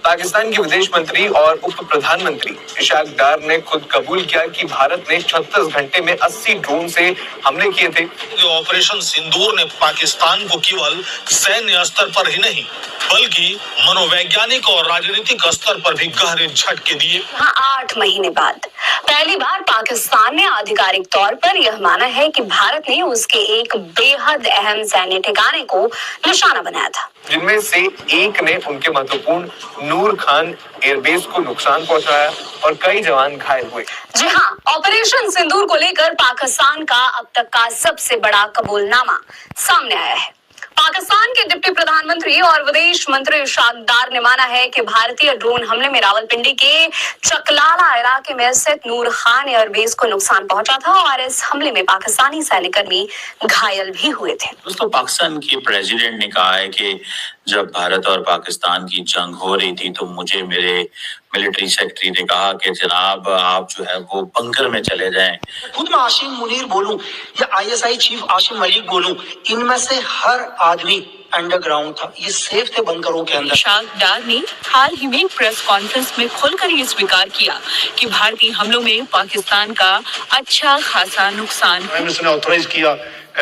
पाकिस्तान के विदेश मंत्री और उप प्रधानमंत्री इशाक डार ने खुद कबूल किया कि भारत ने 36 घंटे में 80 ड्रोन से हमले किए थे। ऑपरेशन सिंदूर ने पाकिस्तान को केवल सैन्य स्तर पर ही नहीं बल्कि मनोवैज्ञानिक और राजनीतिक स्तर पर भी गहरे झटके दिए। 8 महीने बाद पहली बार पाकिस्तान ने आधिकारिक तौर पर यह माना है कि भारत ने उसके एक बेहद अहम सैन्य ठिकाने को निशाना बनाया था, जिनमें से एक ने उनके महत्वपूर्ण नूर खान एयरबेस को नुकसान पहुंचाया और कई जवान घायल हुए। जी हाँ, ऑपरेशन सिंदूर को लेकर पाकिस्तान का अब तक का सबसे बड़ा कबूलनामा सामने आया है। पाकिस्तान के डिप्टी प्रधानमंत्री और विदेश मंत्री इशाक डार ने माना है कि भारतीय ड्रोन हमले में रावलपिंडी के चकलाला इलाके में स्थित नूर खान एयरबेस को नुकसान पहुंचा था और इस हमले में पाकिस्तानी सैन्यकर्मी घायल भी हुए थे। दोस्तों, पाकिस्तान के प्रेसिडेंट ने कहा है कि जब भारत और पाकिस्तान की जंग हो रही थी तो मुझे मेरे मिलिट्री सेक्रेटरी ने कहा कि जनाब आप जो है वो बंकर में चले जाएं। खुद मैं आसिम मुनीर बोलूं या आईएसआई चीफ आसिम मलिक बोलूं, इनमें से हर आदमी अंडरग्राउंड था, ये सेफ थे बंकरों के अंदर। इशाक डार ने हाल ही में प्रेस कॉन्फ्रेंस में खुलकर ये स्वीकार किया कि भारतीय हमलों में पाकिस्तान का अच्छा खासा नुकसान। उसने ऑथराइज किया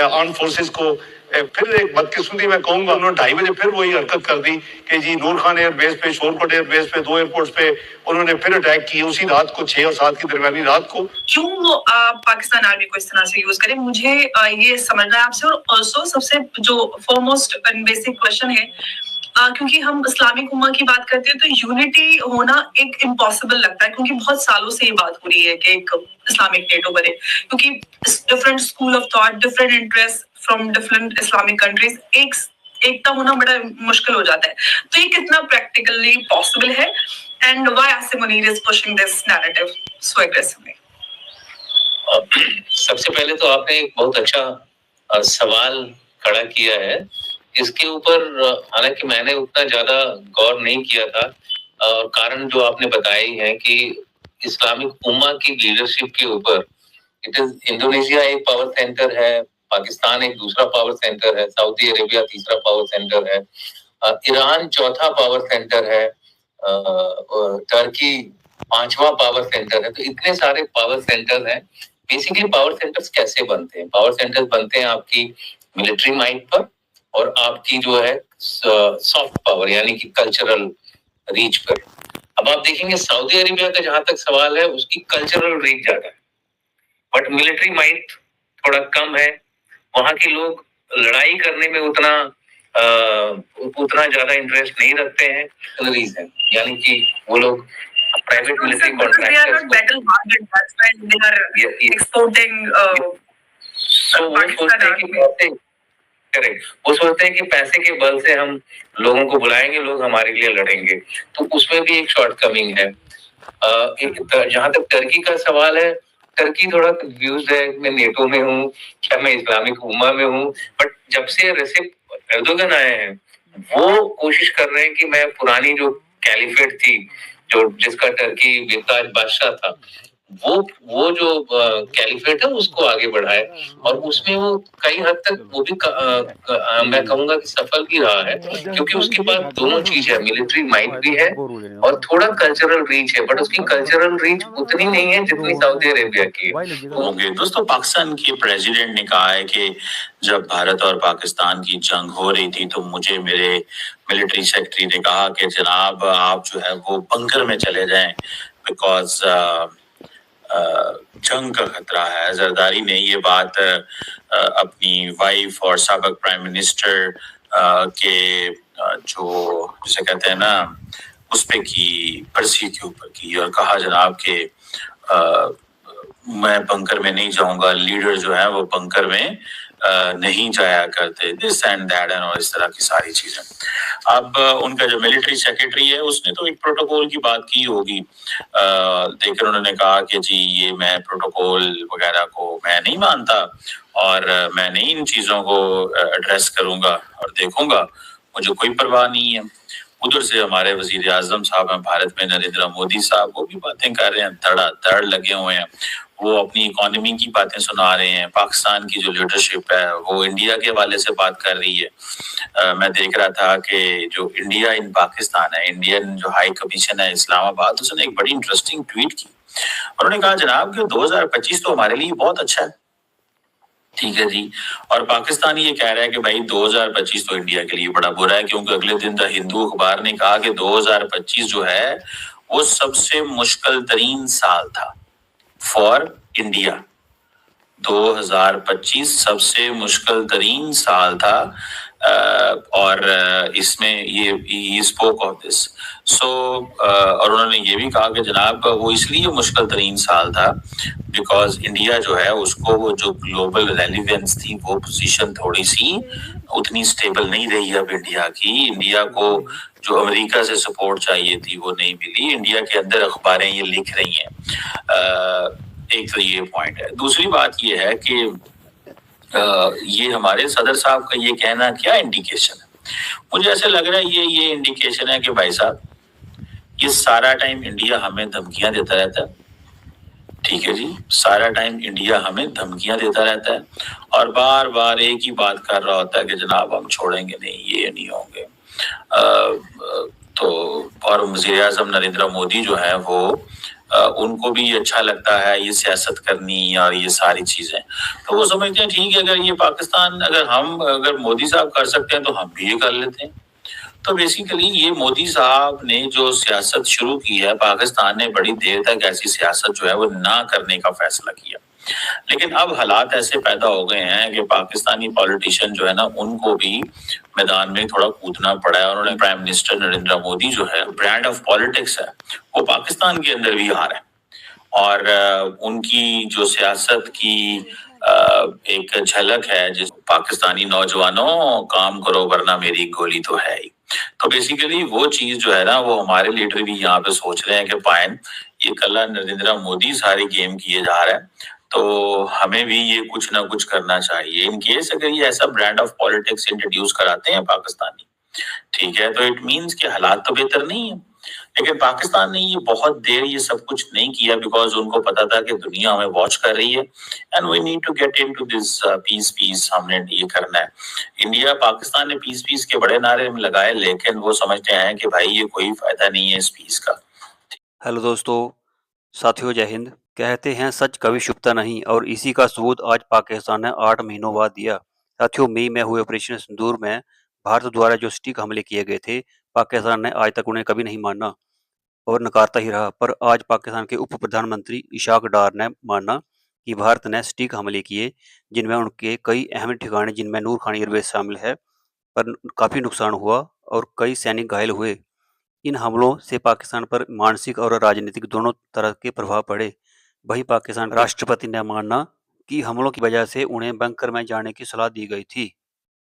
आर्म फोर्सेस को। फिर एक बदकिस्मती मैं कहूंगा, उन्होंने 2:30 बजे फिर वही हरकत कर दी कि जी नूर खान एयरबेस पे, शोरकोट एयरबेस पे, 2 एयरपोर्ट्स पे उन्होंने फिर अटैक किए उसी रात को, 6 और 7 की दरमियानी रात को। क्यों पाकिस्तान आर्मी को इस तरह से यूज करे, मुझे ये समझना है आपसे। और ऑल्सो सबसे जो फॉरमोस्ट एंड बेसिक क्वेश्चन है, क्योंकि हम इस्लामिक उम्मा की बात करते हैं तो यूनिटी होना एक इम्पॉसिबल लगता है, क्योंकि बहुत सालों से ये बात हो रही है कि एक इस्लामिक नेटो बने, क्योंकि different school of thought, different interest from different Islamic countries, एकता होना बड़ा मुश्किल हो जाता है। तो ये कितना प्रैक्टिकली पॉसिबल है, and why Asim Munir is pushing this narrative so aggressively? सबसे पहले तो आपने एक बहुत अच्छा सवाल खड़ा किया है। इसके ऊपर हालांकि मैंने उतना ज्यादा गौर नहीं किया था, और कारण जो आपने बताई है कि इस्लामिक उम्मा की लीडरशिप के ऊपर, इट इज इंडोनेशिया एक पावर सेंटर है, पाकिस्तान एक दूसरा पावर सेंटर है, सऊदी अरेबिया तीसरा पावर सेंटर है, ईरान चौथा पावर सेंटर है, टर्की 5वां पावर सेंटर है। तो इतने सारे पावर सेंटर हैं। बेसिकली पावर सेंटर्स कैसे बनते हैं? पावर सेंटर्स बनते हैं आपकी मिलिट्री माइट पर और आपकी जो है सॉफ्ट पावर यानी कि कल्चरल रीच पर। अब आप देखेंगे सऊदी अरेबिया का जहां तक सवाल है, उसकी कल्चरल रीच ज्यादा है, बट मिलिट्री माइट थोड़ा कम है। वहां के लोग लड़ाई करने में उतना ज्यादा इंटरेस्ट नहीं रखते हैं, रीजन यानी कि वो लोग प्राइवेट मिलिट्री कॉन्ट्रैक्टर्स वो सोचते हैं कि पैसे के बल से हम लोगों को बुलाएंगे, लोग हमारे लिए लड़ेंगे। तो उसमें भी एक शॉर्टकमिंग है। जहां तक टर्की का सवाल है, टर्की थोड़ा कंफ्यूज है, मैं नेटो में हूँ क्या मैं इस्लामिक उम्मा में हूँ, बट जब से रेसिप एर्दोगन आए हैं वो कोशिश कर रहे हैं कि मैं पुरानी जो कैलिफेट थी, जो जिसका टर्की बेताज बादशाह था, वो जो कैलिफेट है उसको आगे बढ़ाए, और उसमें वो कई हद तक वो भी मैं कहूंगा कि सफल भी रहा है, क्योंकि उसके पास दोनों चीज है, मिलिट्री माइट भी है और थोड़ा कल्चरल रीच है, बट उसकी कल्चरल रीच उतनी नहीं है जितनी सऊदी अरेबिया की है। दोस्तों, पाकिस्तान के प्रेसिडेंट ने कहा है कि जब भारत और पाकिस्तान की जंग हो रही थी तो मुझे मेरे मिलिट्री सेक्रेटरी ने कहा कि जनाब आप जो है वो बंकर में चले जाएं, बिकॉज जंग का खतरा है। जरदारी ने ये बात अपनी वाइफ और साबिक प्राइम मिनिस्टर के जो जिसे कहते हैं ना उस पे की, बरसी के ऊपर की, और कहा जनाब कि मैं बंकर में नहीं जाऊंगा, लीडर जो है वो बंकर में नहीं जाया करते, दिस एंड दैट एंड और इस तरह की सारी चीजें। अब उनका जो मिलिट्री सेक्रेटरी है उसने तो एक प्रोटोकॉल की बात की होगी, लेकिन उन्होंने कहा कि जी ये मैं प्रोटोकॉल वगैरह को मैं नहीं मानता और मैं नहीं इन चीजों को एड्रेस करूंगा और देखूंगा, मुझे कोई परवाह नहीं है। उधर से हमारे वजीर आजम साहब हैं भारत में, नरेंद्र मोदी साहब, वो भी बातें कर रहे हैं, धड़ाधड़ लगे हुए हैं। वो अपनी इकोनॉमी की बातें सुना रहे हैं। पाकिस्तान की जो लीडरशिप है वो इंडिया के हवाले से बात कर रही है। मैं देख रहा था कि जो इंडिया इन पाकिस्तान है, इंडियन जो हाई कमीशन है इस्लामाबाद, उसने एक बड़ी इंटरेस्टिंग ट्वीट की। उन्होंने कहा जनाब कि 2025 तो हमारे लिए बहुत अच्छा है, ठीक है जी, और पाकिस्तान ये कह रहा है कि भाई 2025 तो इंडिया के लिए बड़ा बुरा है, क्योंकि अगले दिन द हिंदू अखबार ने कहा कि 2025 जो है वो सबसे मुश्किल तरीन साल था फॉर इंडिया। 2025 सबसे मुश्किल तरीन साल था और इसमें ये स्पोक ऑफ दिस। सो और उन्होंने ये भी कहा कि जनाब वो इसलिए मुश्किल तरीन साल था बिकॉज इंडिया जो है उसको वो जो ग्लोबल रेलिवेंस थी, वो पोजीशन थोड़ी सी उतनी स्टेबल नहीं रही अब इंडिया की। इंडिया को जो अमेरिका से सपोर्ट चाहिए थी वो नहीं मिली। इंडिया के अंदर अखबारें ये लिख रही हैं। एक तो ये पॉइंट है। दूसरी बात ये है कि ये हमारे सदर साहब का ये कहना क्या इंडिकेशन है? मुझे ऐसे लग रहा है ये इंडिकेशन है कि भाई साहब ये सारा टाइम इंडिया हमें धमकियां देता रहता है, ठीक है जी, सारा टाइम इंडिया हमें धमकियां देता रहता है और बार बार एक ही बात कर रहा होता है कि जनाब हम छोड़ेंगे नहीं, ये नहीं होंगे। तो और वज़ीर आज़म नरेंद्र मोदी जो है वो उनको भी अच्छा लगता है ये सियासत करनी और ये सारी चीजें, तो वो समझते हैं ठीक है, अगर ये पाकिस्तान अगर मोदी साहब कर सकते हैं तो हम भी ये कर लेते हैं। तो बेसिकली ये मोदी साहब ने जो सियासत शुरू की है, पाकिस्तान ने बड़ी देर तक ऐसी सियासत जो है वो ना करने का फैसला किया, लेकिन अब हालात ऐसे पैदा हो गए हैं कि पाकिस्तानी पॉलिटिशियन जो है ना उनको भी मैदान में थोड़ा कूदना पड़ा है। उन्होंने प्राइम मिनिस्टर नरेंद्र मोदी जो है ब्रांड ऑफ पॉलिटिक्स है वो पाकिस्तान के अंदर भी आ रहा है और उनकी जो सियासत की एक झलक है जिस पाकिस्तानी नौजवानों काम करो वरना मेरी गोली तो है ही। तो बेसिकली वो चीज जो है ना वो हमारे लीडर भी यहाँ पे सोच रहे हैं कि फाइन ये कल नरेंद्र मोदी सारी गेम किए जा रहा है तो हमें भी ये कुछ ना कुछ करना चाहिए। इन केस अगर ये ऐसा ब्रांड ऑफ पॉलिटिक्स इंट्रोड्यूस कराते हैं पाकिस्तानी, ठीक है, तो इट मींस कि हालात तो बेहतर नहीं है। लेकिन पाकिस्तान ने ये बहुत देर ये सब कुछ नहीं किया बिकॉज उनको पता था कि दुनिया हमें वॉच कर रही है and we need to get into this piece हमने ये करना है। इंडिया पाकिस्तान ने पीस के बड़े नारे में लगाए, लेकिन वो समझते हैं कि भाई ये कोई फायदा नहीं है इस पीस का। हेलो दोस्तों, साथियों, जय हिंद। कहते हैं सच कभी छुपता नहीं और इसी का सबूत आज पाकिस्तान ने 8 महीनों बाद दिया। साथियों, मई में हुए ऑपरेशन सिंदूर में भारत द्वारा जो सटीक हमले किए गए थे, पाकिस्तान ने आज तक उन्हें कभी नहीं माना और नकारता ही रहा। पर आज पाकिस्तान के उप प्रधानमंत्री इशाक डार ने माना कि भारत ने सटीक हमले किए जिनमें उनके कई अहम ठिकाने जिनमें नूर खान एयरबेस शामिल है पर काफ़ी नुकसान हुआ और कई सैनिक घायल हुए। इन हमलों से पाकिस्तान पर मानसिक और राजनीतिक दोनों तरह के प्रभाव पड़े। वहीं पाकिस्तान राष्ट्रपति ने माना कि हमलों की वजह से उन्हें बंकर में जाने की सलाह दी गई थी।